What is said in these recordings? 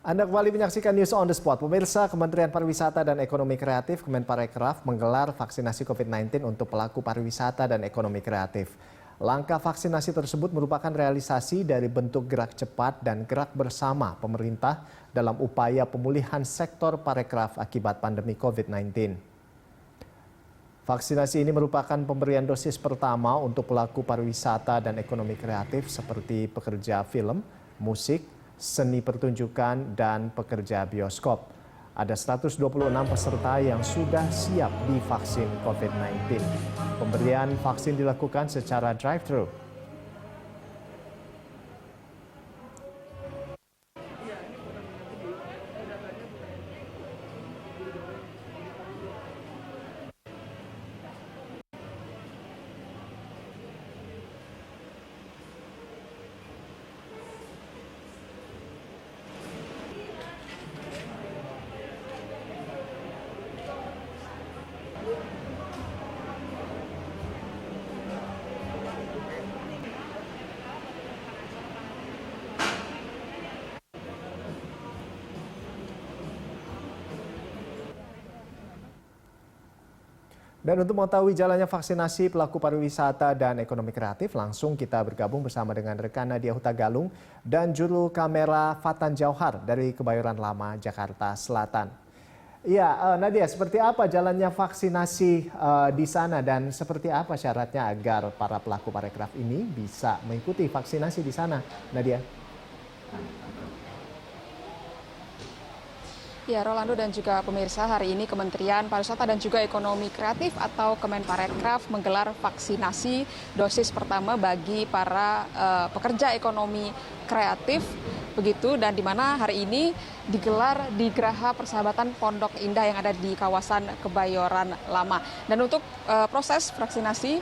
Anda kembali menyaksikan News on the Spot. Pemirsa, Kementerian Pariwisata dan Ekonomi Kreatif Kemenparekraf menggelar vaksinasi COVID-19 untuk pelaku pariwisata dan ekonomi kreatif. Langkah vaksinasi tersebut merupakan realisasi dari bentuk gerak cepat dan gerak bersama pemerintah dalam upaya pemulihan sektor parekraf akibat pandemi COVID-19. Vaksinasi ini merupakan pemberian dosis pertama untuk pelaku pariwisata dan ekonomi kreatif seperti pekerja film, musik, seni pertunjukan, dan pekerja bioskop. Ada 126 peserta yang sudah siap divaksin COVID-19. Pemberian vaksin dilakukan secara drive-thru. Dan untuk mengetahui jalannya vaksinasi pelaku pariwisata dan ekonomi kreatif, langsung kita bergabung bersama dengan rekan Nadia Hutagalung dan juru kamera Fatan Jauhar dari Kebayoran Lama, Jakarta Selatan. Ya, Nadia, seperti apa jalannya vaksinasi di sana dan seperti apa syaratnya agar para pelaku parekraf ini bisa mengikuti vaksinasi di sana, Nadia? Ya, Rolando dan juga pemirsa, hari ini Kementerian Pariwisata dan juga Ekonomi Kreatif atau Kemenparekraf menggelar vaksinasi dosis pertama bagi para pekerja ekonomi kreatif, begitu, dan di mana hari ini digelar di Geraha Persahabatan Pondok Indah yang ada di kawasan Kebayoran Lama. Dan untuk proses vaksinasi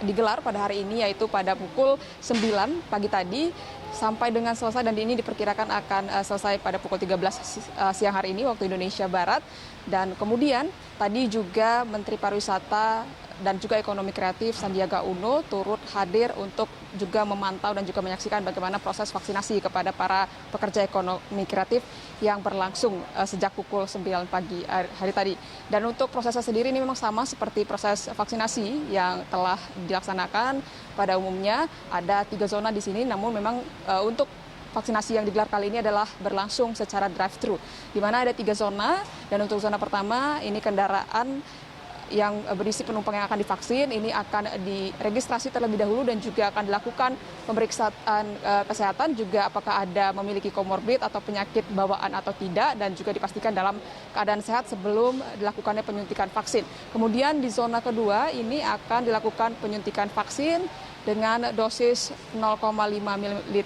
digelar pada hari ini yaitu pada pukul 9 pagi tadi sampai dengan selesai, dan ini diperkirakan akan selesai pada pukul 13 siang hari ini waktu Indonesia Barat. Dan kemudian tadi juga Menteri Pariwisata dan juga Ekonomi Kreatif Sandiaga Uno turut hadir untuk juga memantau dan juga menyaksikan bagaimana proses vaksinasi kepada para pekerja ekonomi kreatif yang berlangsung sejak pukul 9 pagi hari tadi. Dan untuk prosesnya sendiri ini memang sama seperti proses vaksinasi yang telah dilaksanakan pada umumnya. Ada 3 zona di sini, namun memang untuk vaksinasi yang digelar kali ini adalah berlangsung secara drive-thru, di mana ada 3 zona. Dan untuk zona pertama ini kendaraan yang berisi penumpang yang akan divaksin ini akan diregistrasi terlebih dahulu dan juga akan dilakukan pemeriksaan kesehatan juga apakah ada memiliki komorbid atau penyakit bawaan atau tidak, dan juga dipastikan dalam keadaan sehat sebelum dilakukannya penyuntikan vaksin. Kemudian di zona kedua ini akan dilakukan penyuntikan vaksin dengan dosis 0,5 ml,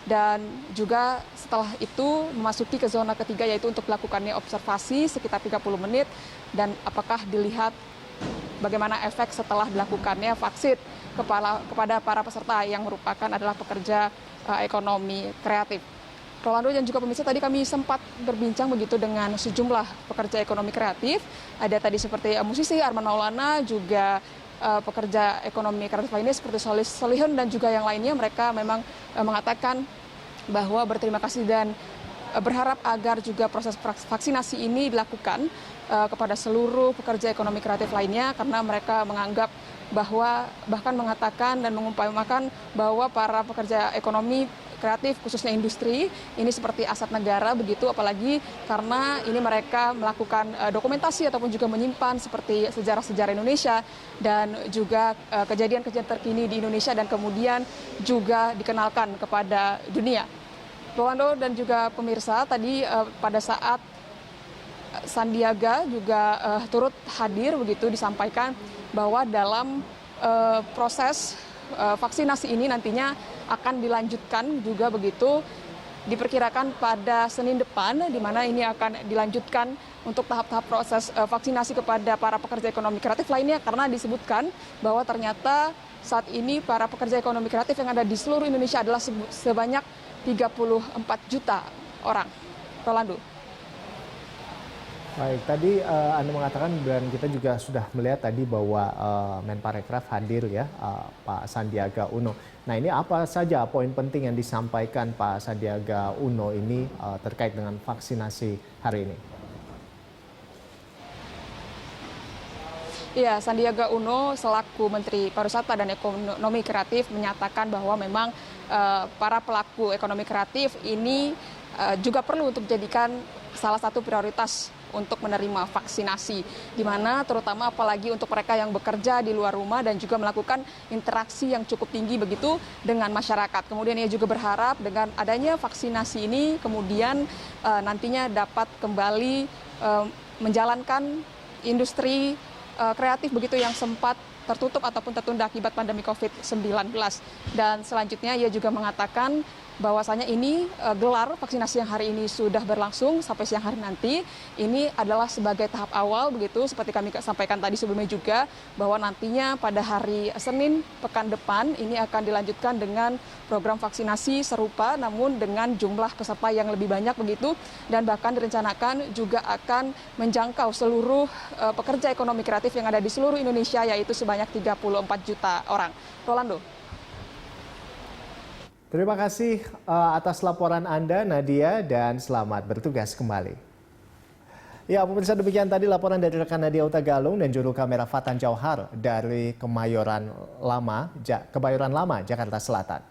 dan juga setelah itu memasuki ke zona ketiga yaitu untuk dilakukannya observasi sekitar 30 menit dan apakah dilihat bagaimana efek setelah dilakukannya vaksin kepada para peserta yang merupakan adalah pekerja ekonomi kreatif. Rolando dan juga pemirsa, tadi kami sempat berbincang begitu dengan sejumlah pekerja ekonomi kreatif. Ada tadi seperti musisi Arman Maulana, juga pekerja ekonomi kreatif lainnya seperti Solihun dan juga yang lainnya. Mereka memang mengatakan bahwa berterima kasih dan berharap agar juga proses vaksinasi ini dilakukan kepada seluruh pekerja ekonomi kreatif lainnya, karena mereka menganggap bahwa bahkan mengatakan dan mengumpamakan bahwa para pekerja ekonomi kreatif khususnya industri ini seperti aset negara begitu, apalagi karena ini mereka melakukan dokumentasi ataupun juga menyimpan seperti sejarah-sejarah Indonesia dan juga kejadian-kejadian terkini di Indonesia dan kemudian juga dikenalkan kepada dunia. Rolando dan juga pemirsa, tadi pada saat Sandiaga juga turut hadir begitu, disampaikan bahwa dalam proses vaksinasi ini nantinya akan dilanjutkan juga begitu, diperkirakan pada Senin depan, di mana ini akan dilanjutkan untuk tahap-tahap proses vaksinasi kepada para pekerja ekonomi kreatif lainnya, karena disebutkan bahwa ternyata saat ini para pekerja ekonomi kreatif yang ada di seluruh Indonesia adalah sebanyak 34 juta orang. Rolando. Baik, tadi Anda mengatakan dan kita juga sudah melihat tadi bahwa Menparekraf hadir ya, Pak Sandiaga Uno. Nah ini apa saja poin penting yang disampaikan Pak Sandiaga Uno ini terkait dengan vaksinasi hari ini? Iya, Sandiaga Uno selaku Menteri Pariwisata dan Ekonomi Kreatif menyatakan bahwa memang para pelaku ekonomi kreatif ini juga perlu untuk dijadikan salah satu prioritas untuk menerima vaksinasi, di mana terutama apalagi untuk mereka yang bekerja di luar rumah dan juga melakukan interaksi yang cukup tinggi begitu dengan masyarakat. Kemudian ia juga berharap dengan adanya vaksinasi ini kemudian nantinya dapat kembali menjalankan industri kreatif begitu yang sempat tertutup ataupun tertunda akibat pandemi COVID-19. Dan selanjutnya ia juga mengatakan bahwasanya ini gelar vaksinasi yang hari ini sudah berlangsung sampai siang hari nanti. Ini adalah sebagai tahap awal begitu seperti kami sampaikan tadi sebelumnya juga bahwa nantinya pada hari Senin pekan depan ini akan dilanjutkan dengan program vaksinasi serupa namun dengan jumlah peserta yang lebih banyak begitu dan bahkan direncanakan juga akan menjangkau seluruh pekerja ekonomi kreatif yang ada di seluruh Indonesia yaitu sebanyak 34 juta orang. Rolando. Terima kasih atas laporan Anda Nadia dan selamat bertugas kembali. Ya, pemirsa demikian tadi laporan dari rekan Nadia Hutagalung dan juru kamera Fatan Jauhar dari Kebayoran Lama, Jakarta Selatan.